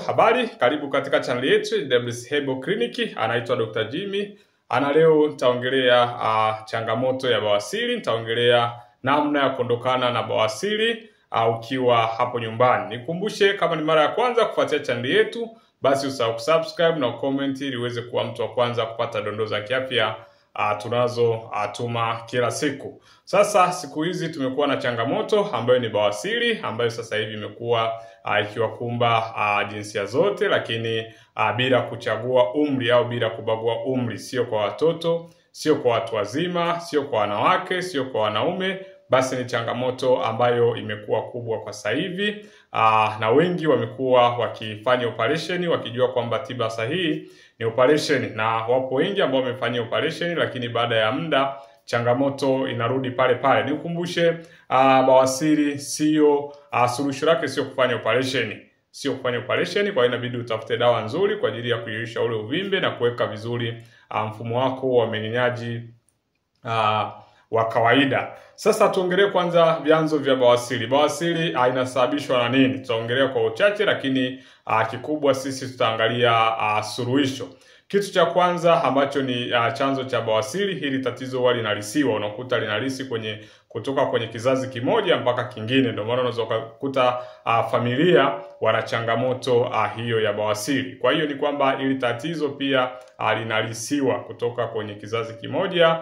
habari, karibu katika channel yetu WC Herbal Clinic. Anaitwa Dr. Jimmy. Leo nitaongelea changamoto ya bawasiri, nitaongelea namna ya kuondokana na bawasiri ukiwa hapo nyumbani. Nikukumbushe, kama ni mara ya kwanza kufuatia channel yetu, basi usahau kusubscribe na comment ili uweze kuwa mtu wa kwanza kupata dondoo za kiafya tunazo tuma kila siku. Sasa siku hizi tumekuwa na changamoto ambayo ni bawasiri, ambayo sasa hivi imekuwa ikiwakumba jinsia zote, lakini bila kuchagua umri au bila kubagua umri, sio kwa watoto, sio kwa watu wazima, sio kwa wanawake, sio kwa wanaume. Basi ni changamoto ambayo imekuwa kubwa kwa sasa hivi, na wengi wamekuwa wakifanya operation wakijua kwamba tiba sahihi ni operation, na wapo wengi ambao wamefanya operation lakini baada ya muda changamoto inarudi pale pale. Nikukumbushe, bawasiri sio suluhisho lake sio kufanya operation. Sio kufanya operation, kwa hiyo inabidi utafute dawa nzuri kwa ajili ya kuyeyusha ule uvimbe na kuweka vizuri mfumo wako wa mmeng'enyaji wa kawaida. Sasa tuongelee kwanza vyanzo vya bawasiri. Bawasiri inasababishwa na nini? Tutaongelea kwa uchache, lakini kikubwa sisi tutaangalia suluhisho. Kitu cha kwanza ambacho ni chanzo cha bawasiri, hili tatizo huwa linalisiwa. Unakuta linalisi kutoka kwenye kizazi kimoja mpaka kingine. Ndio maana unaweza kukuta familia wana changamoto hiyo ya bawasiri. Kwa hiyo ni kwamba hili tatizo pia linalisiwa kutoka kwenye kizazi kimoja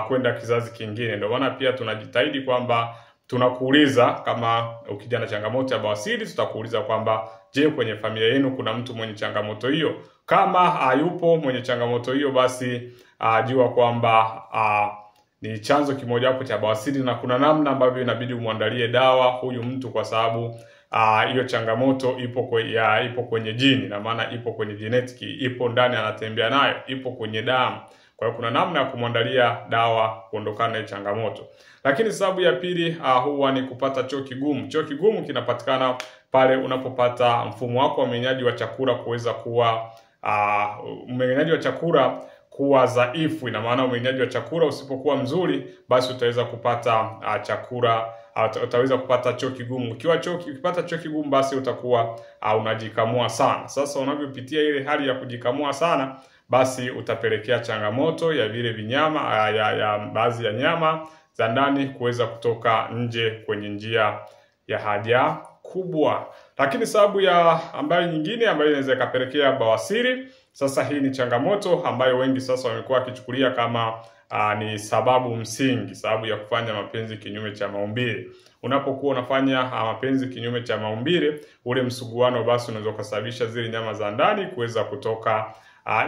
kwenda kizazi kingine. Ndio maana pia tunajitahidi kwamba tunakuuliza, kama ukija na changamoto ya bawasiri, tutakuuliza kwamba je, kwenye familia yenu kuna mtu mwenye changamoto hiyo? Kama hayupo mwenye changamoto hiyo, basi jua kwamba ni chanzo kimojawapo cha bawasiri, na kuna namna ambavyo inabidi umwandalie dawa huyu mtu, kwa sababu hiyo changamoto ipo kwenye jini, na maana ipo kwenye genetic, ipo ndani, anatembea nayo, ipo kwenye damu. Kwa hiyo kuna namna ya kumwandalia dawa kuondokana na changamoto. Lakini sababu ya pili huwa ni kupata choo kigumu. Choo kigumu kinapatikana pale unapopata mfumo wako wa mmeng'enyaji wa chakula kuweza kuwa mmeng'enyaji wa chakula kuwa dhaifu. Ina maana mmeng'enyaji wa chakula usipokuwa mzuri, basi utaweza kupata utaweza kupata choo kigumu. Ukipata choo kigumu, basi utakuwa unajikamua sana. Sasa unavyopitia ile hali ya kujikamua sana, basi utapelekea changamoto ya vile vinyama ya baadhi ya nyama za ndani kuweza kutoka nje kwenye njia ya haja kubwa. Lakini sababu ambayo nyingine ambayo inaweza ikapelekea bawasiri, sasa hii ni changamoto ambayo wengi sasa wamekuwa wakichukulia kama ni sababu msingi, sababu ya kufanya mapenzi kinyume cha maumbile. Unapokuwa unafanya mapenzi kinyume cha maumbile, ule msuguano basi unaweza kusababisha zile nyama za ndani kuweza kutoka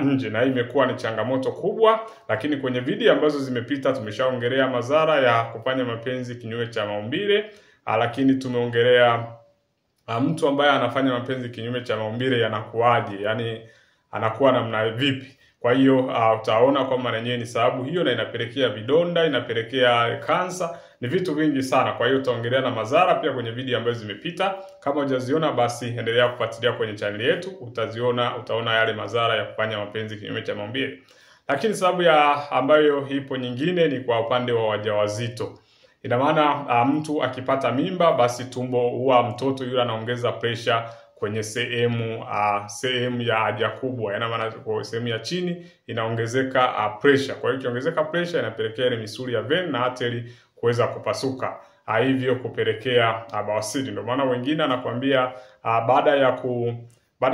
nje, na hii imekuwa ni changamoto kubwa. Lakini kwenye video ambazo zimepita tumeshaongelea madhara ya kufanya mapenzi kinyume cha maumbile, lakini tumeongelea mtu ambaye anafanya mapenzi kinyume cha maumbile yanakuaje, yani anakuwa namna vipi. Kwa hiyo utaona kwamba yenyewe ni sababu hiyo, na inapelekea vidonda, inapelekea kansa, ni vitu vingi sana. Kwa hiyo utaongelea na madhara pia kwenye video ambazo zimepita. Kama hujaziona, basi endelea kufuatilia kwenye channel yetu, utaona yale madhara ya kufanya mapenzi kinyume cha maumbile. Lakini sababu ambayo ipo nyingine ni kwa upande wa wajawazito. Ina maana mtu akipata mimba, basi tumbo huwa mtoto yule anaongeza pressure kwenye sehemu ya haja kubwa. Ina maana kwa sehemu ya chini inaongezeka pressure. Kwa hiyo ikiongezeka pressure inapelekea ile misuli ya vein na artery kuweza kupasuka, hivyo kupelekea bawasiri. Ndio maana wengine anakuambia baada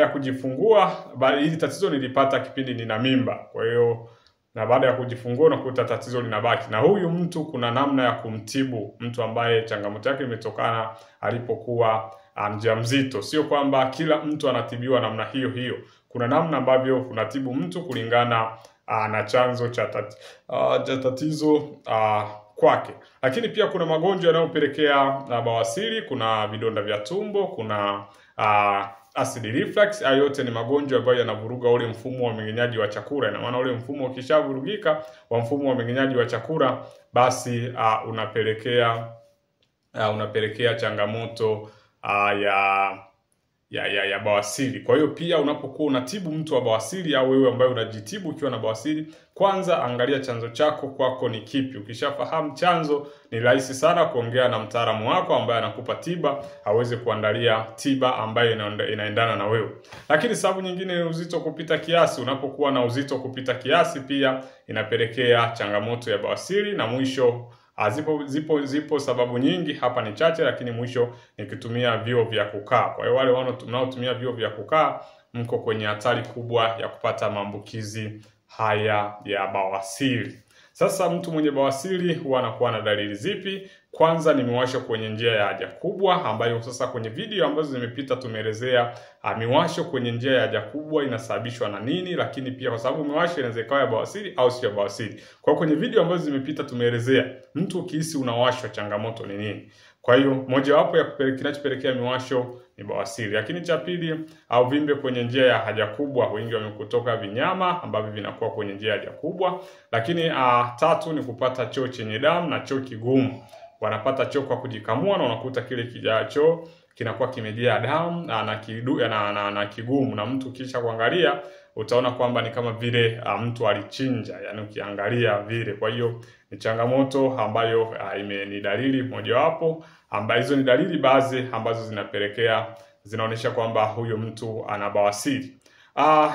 ya kujifungua, hili tatizo nilipata kipindi nina mimba. Kwa hiyo na baada ya kujifungua unakuta tatizo linabaki. Na huyu mtu kuna namna ya kumtibu mtu ambaye changamoto yake imetokana alipokuwa mjamzito. Sio kwamba kila mtu anatibiwa namna hiyo hiyo. Kuna namna ambavyo unatibu mtu kulingana na chanzo cha tatizo kwake. Lakini pia kuna magonjwa yanayopelekea bawasiri. Kuna vidonda vya tumbo, kuna acid reflux. Hayo yote ni magonjwa ambayo yanavuruga ule mfumo wa mmeng'enyaji wa chakula. Ina maana ule mfumo ukishavurugika wa mfumo wa mmeng'enyaji wa chakula, basi unapelekea changamoto ya bawasiri. Kwa hiyo pia unapokuwa unatibu mtu wa bawasiri au wewe ambaye unajitibu ukiwa na bawasiri, kwanza angalia chanzo chako kwako ni kipi. Ukishafahamu chanzo, ni rahisi sana kuongea na mtaalamu wako ambaye anakupa tiba, aweze kuandalia tiba ambayo inaendana na wewe. Lakini sababu nyingine ni uzito kupita kiasi. Unapokuwa na uzito kupita kiasi pia inapelekea changamoto ya bawasiri, na mwisho zipo sababu nyingi, hapa ni chache, lakini mwisho ni kutumia vyoo vya kukaa. Kwa hiyo wale wanaotumia vyoo vya kukaa mko kwenye hatari kubwa ya kupata maambukizi haya ya bawasiri. Sasa mtu mwenye bawasiri huwa anakuwa na dalili zipi? Kwanza ni miwasho kwenye njia ya haja kubwa, ambayo sasa kwenye video ambazo zimepita tumeelezea miwasho kwenye njia ya haja kubwa inasababishwa na nini, lakini pia kwa sababu miwasho inaweza ikawa ya bawasiri au sio ya bawasiri. Kwa kwenye video ambazo zimepita tumeelezea mtu ukihisi unawashwa changamoto ni nini. Kwa hiyo mojawapo ya kinachopelekea miwasho ni bawasiri. Lakini cha pili, au vimbe kwenye njia ya haja kubwa, wengi wamekutoka vinyama ambavyo vinakuwa kwenye njia ya haja kubwa. Lakini tatu ni kupata choo chenye damu na choo kigumu. Wanapata choo kwa kujikamua na unakuta kile kijaa choo kinakuwa kimejaa damu na kigumu, na mtu kisha kuangalia utaona kwamba ni kama vile mtu alichinja, yani ukiangalia vile. Kwa hiyo ni changamoto ambayo ni dalili mojawapo, ambazo hizo ni dalili baadhi ambazo zinaonyesha kwamba huyo mtu ana bawasiri.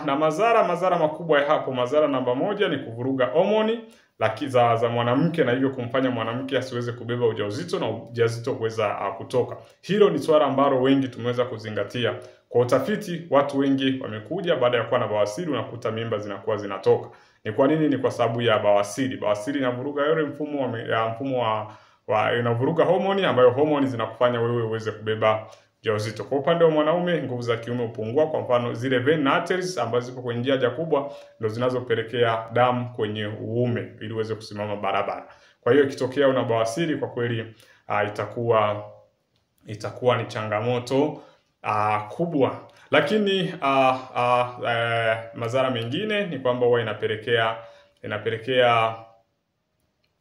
Na madhara makubwa ya hapo, madhara namba moja ni kuvuruga homoni za mwanamke, na hivyo kumfanya mwanamke asiweze kubeba ujauzito na ujauzito kuweza kutoka. Hilo ni swala ambalo wengi tumeweza kuzingatia. Kwa utafiti, watu wengi wamekuja baada ya kuwa na bawasiri, unakuta mimba zinakuwa zinatoka. Ni kwa nini? Ni kwa sababu ya bawasiri. Bawasiri inavuruga yule mfumo inavuruga homoni, ambayo homoni zinakufanya wewe uweze kubeba ujauzito. Kwa upande wa mwanaume, nguvu za kiume hupungua. Kwa mfano zile vein arteries ambazo zipo kwenye njia haja kubwa ndio zinazopelekea damu kwenye uume ili uweze kusimama barabara. Kwa hiyo ikitokea una bawasiri, kwa kweli itakuwa ni changamoto kubwa. Lakini madhara mengine ni kwamba huwa inapelekea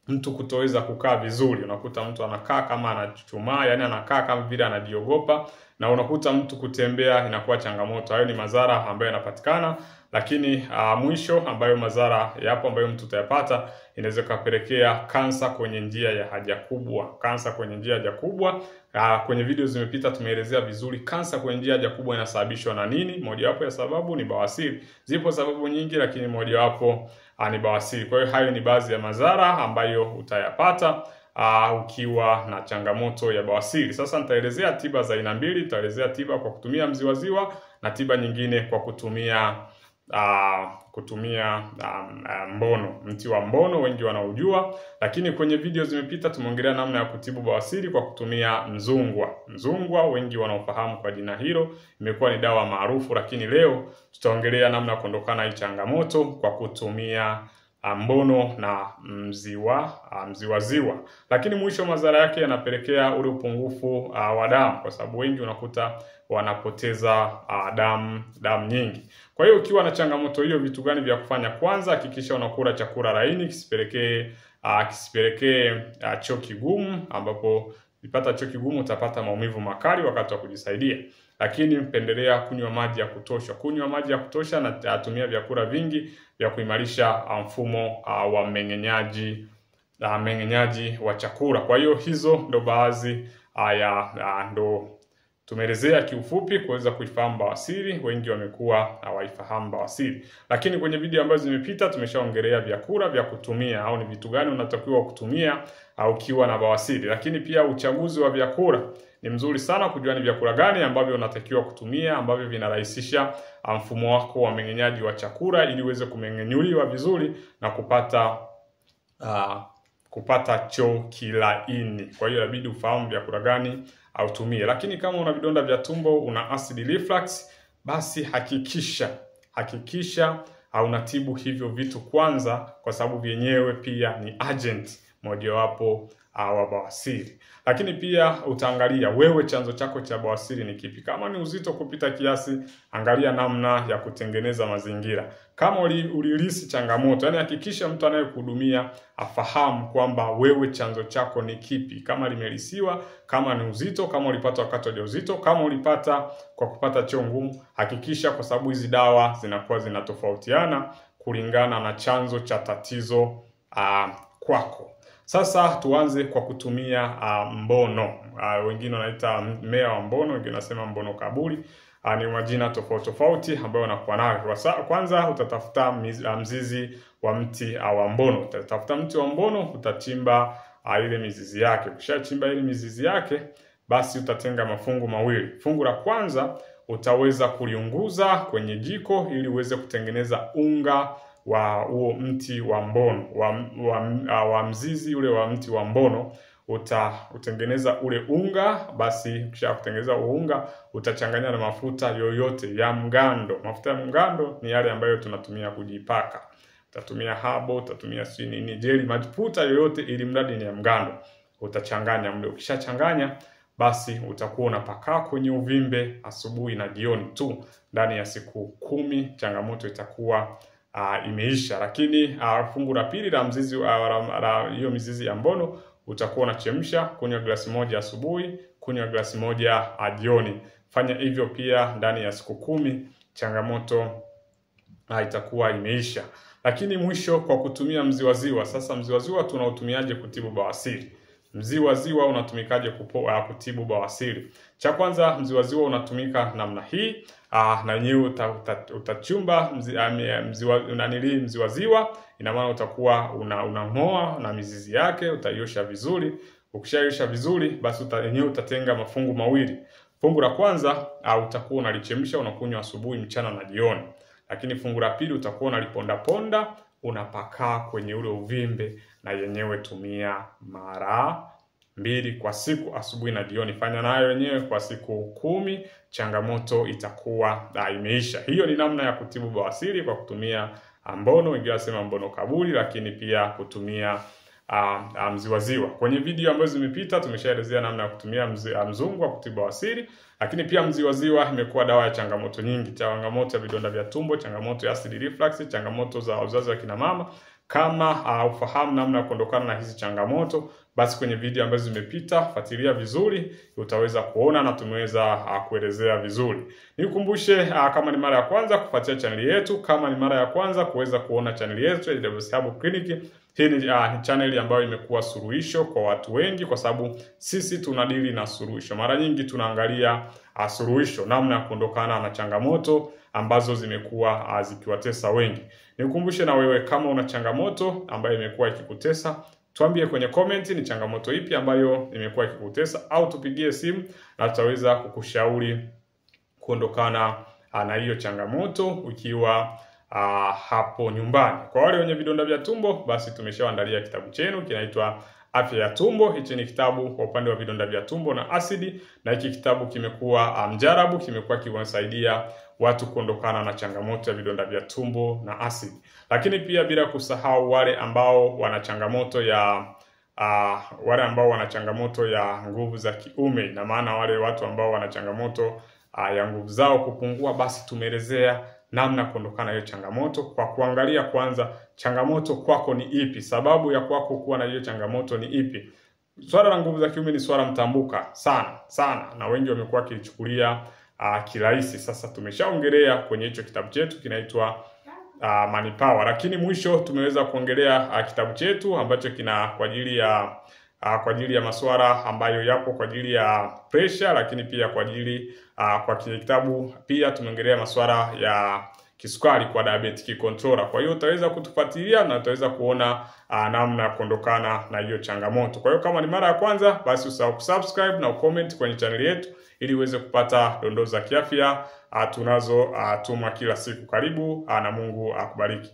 mtu kutoweza kukaa vizuri. Unakuta mtu anakaa kama anachuchumaa, yani anakaa kama vile anajiogopa, na unakuta mtu kutembea inakuwa changamoto. Hayo ni madhara ambayo yanapatikana. Lakini mwisho ambayo madhara yapo ambayo mtu utayapata, inaweza kupelekea kansa kwenye njia ya haja kubwa. Kansa kwenye njia ya haja kubwa, kwenye video zimepita tumeelezea vizuri kansa kwenye njia ya haja kubwa inasababishwa na nini. Mojawapo ya sababu ni bawasiri. Zipo sababu nyingi, lakini mojawapo ni bawasiri. Kwa hiyo hayo ni baadhi ya madhara ambayo utayapata ukiwa na changamoto ya bawasiri. Sasa nitaelezea tiba za aina mbili. Nitaelezea tiba kwa kutumia mziwaziwa na tiba nyingine kwa kutumia mbono, mti wa mbono, wengi wanaujua. Lakini kwenye video zimepita tumeongelea namna ya kutibu bawasiri kwa kutumia mzungwa. Mzungwa wengi wanaofahamu kwa jina hilo, imekuwa ni dawa maarufu. Lakini leo tutaongelea namna ya kuondokana hii changamoto kwa kutumia mbono na mziwaziwa. Lakini mwisho madhara yake yanapelekea ule upungufu wa damu, kwa sababu wengi unakuta wanapoteza damu nyingi. Kwa hiyo ukiwa na changamoto hiyo, vitu gani vya kufanya? Kwanza, hakikisha unakula chakula laini, kisipelekee choo kigumu, ambapo ukipata choo kigumu utapata maumivu makali wakati wa kujisaidia. Lakini pendelea kunywa maji ya kutosha. Kunywa maji ya kutosha na tumia vyakula vingi vya kuimarisha mfumo wa mmeng'enyaji wa chakula. Kwa hiyo hizo ndo baadhi ndo tumeelezea kiufupi kuweza kuifahamu bawasiri. Wengi wamekuwa hawaifahamu bawasiri. Lakini kwenye video ambazo zimepita tumeshaongelea vyakula vya kutumia, au ni vitu gani unatakiwa kutumia ukiwa na bawasiri. Lakini pia uchaguzi wa vyakula ni mzuri sana kujua ni vyakula gani ambavyo unatakiwa kutumia, ambavyo vinarahisisha mfumo wako wa mmeng'enyaji wa chakula ili uweze kumeng'enyuliwa vizuri na kupata choo kilaini. Kwa hiyo inabidi ufahamu vyakula gani utumie. Lakini kama una vidonda vya tumbo, una acid reflux, basi hakikisha unatibu hivyo vitu kwanza, kwa sababu vyenyewe pia ni agent. mojawapo wa bawasiri. Lakini pia utaangalia wewe chanzo chako cha bawasiri ni kipi. Kama ni uzito kupita kiasi, angalia namna ya kutengeneza mazingira. Kama ulilisi changamoto, yani hakikisha mtu anayekuhudumia afahamu kwamba wewe chanzo chako ni kipi. Kama limelisiwa, kama ni uzito, kama ulipata wakati wa ujauzito, kama ulipata kwa kupata choo ngumu, hakikisha, kwa sababu hizi dawa zinakuwa zinatofautiana kulingana na chanzo cha tatizo kwako. Sasa tuanze kwa kutumia mbono. Wengine wanaita mmea wa mbono, wengine wanasema mbono kaburi. Ni majina tofauti ambayo unakuwa nayo. Kwanza utatafuta mzizi wa mti wa mbono. Utatafuta mti wa mbono, utachimba ile mizizi yake. Ukishachimba ile mizizi yake, basi utatenga mafungu mawili. Fungu la kwanza utaweza kuliunguza kwenye jiko ili uweze kutengeneza unga wa huo mti wa mbono, wa mzizi ule wa mti wa mbono. Utengeneza ule unga. Basi kisha kutengeneza unga, utachanganya na mafuta yoyote ya mgando. Mafuta ya mgando ni yale ambayo tunatumia kujipaka. Utatumia habo, utatumia nini, jeli, mafuta yoyote, ili mradi ni ya mgando. Utachanganya mle. Ukishachanganya, basi utakuwa unapaka kwenye uvimbe asubuhi na jioni tu. Ndani ya siku 10 changamoto itakuwa imeisha. Lakini fungu la pili la mzizi hiyo mizizi ya mbono, utakuwa unachemsha, kunywa glasi moja asubuhi, kunywa glasi moja jioni. Fanya hivyo pia ndani ya siku 10, changamoto itakuwa imeisha. Lakini mwisho, kwa kutumia mziwaziwa. Sasa mziwaziwa tunautumiaje kutibu bawasiri? Mziwaziwa unatumikaje kutibu bawasiri? Cha kwanza, mziwaziwa unatumika namna hii. Na yenyewe utachumba mziwaziwa. Ina maana utakuwa unang'oa na mizizi yake, utaiosha vizuri. Ukishaiosha vizuri, basi yenyewe utatenga mafungu mawili. Fungu la kwanza utakuwa unalichemsha, unakunywa asubuhi, mchana na jioni. Lakini fungu la pili utakuwa unaliponda, unapaka kwenye ule uvimbe, na yenyewe tumia mara 2 kwa siku, asubuhi na jioni. Fanya nayo yenyewe kwa siku 10, changamoto itakuwa imeisha. Hiyo ni namna ya kutibu bawasiri kwa kutumia mbono, wengine wanasema mbono kaburi, lakini pia kutumia mziwaziwa. Kwenye video ambazo zimepita tumeshaelezea namna ya kutumia mzungu wa kutibu bawasiri, lakini pia mziwaziwa imekuwa dawa ya changamoto nyingi. Changamoto ya vidonda vya tumbo, changamoto ya acid reflux, changamoto za uzazi wa kina mama. Kama ufahamu namna ya kuondokana na hizi changamoto, basi kwenye video ambazo zimepita fuatilia vizuri, utaweza kuona na tumeweza kuelezea vizuri. Nikukumbushe, kama ni mara ya kwanza kufuatia channel yetu, kama ni mara ya kwanza kuweza kuona channel yetu ya JWS Herbal Clinic, hii ni channel ambayo imekuwa suluhisho kwa watu wengi, kwa sababu sisi tunadili na suluhisho. Mara nyingi tunaangalia suluhisho, namna ya kuondokana na changamoto ambazo zimekuwa zikiwatesa wengi. Nikukumbushe na wewe, kama una changamoto ambayo imekuwa ikikutesa, tuambie kwenye comment ni changamoto ipi ambayo imekuwa ikikutesa, au tupigie simu na tutaweza kukushauri kuondokana na hiyo changamoto ukiwa hapo nyumbani. Kwa wale wenye vidonda vya tumbo, basi tumeshaandalia kitabu chenu kinaitwa Afya ya Tumbo. Hichi ni kitabu kwa upande wa vidonda vya tumbo na asidi, na hiki kitabu kimekuwa mjarabu, kimekuwa kiwasaidia watu kuondokana na changamoto ya vidonda vya tumbo na asidi. Lakini pia bila kusahau wale ambao wana changamoto ya nguvu za kiume, na maana wale watu ambao wana changamoto ya nguvu zao kupungua, basi tumeelezea namna kuondokana hiyo changamoto kwa kuangalia kwanza changamoto kwako ni ipi, sababu ya kwako kuwa na hiyo changamoto ni ipi. Swala la nguvu za kiume ni swala mtambuka sana, na wengi wamekuwa kilichukulia kirahisi. Sasa tumeshaongelea kwenye hicho kitabu chetu kinaitwa Money Power, lakini mwisho tumeweza kuongelea kitabu chetu ambacho kina kwa ajili ya masuala ambayo yapo kwa ajili ya pressure, lakini pia kwa ajili kwa kitabu pia tumeongelea masuala ya kisukari kwa diabetic controller. Kwa hiyo utaweza kutufuatilia na utaweza kuona namna ya kuondokana na hiyo changamoto. Kwa hiyo kama ni mara ya kwanza, basi usahau kusubscribe na ucomment kwenye channel yetu ili uweze kupata dondoo za kiafya tunazo tuma kila siku. Karibu na Mungu akubariki.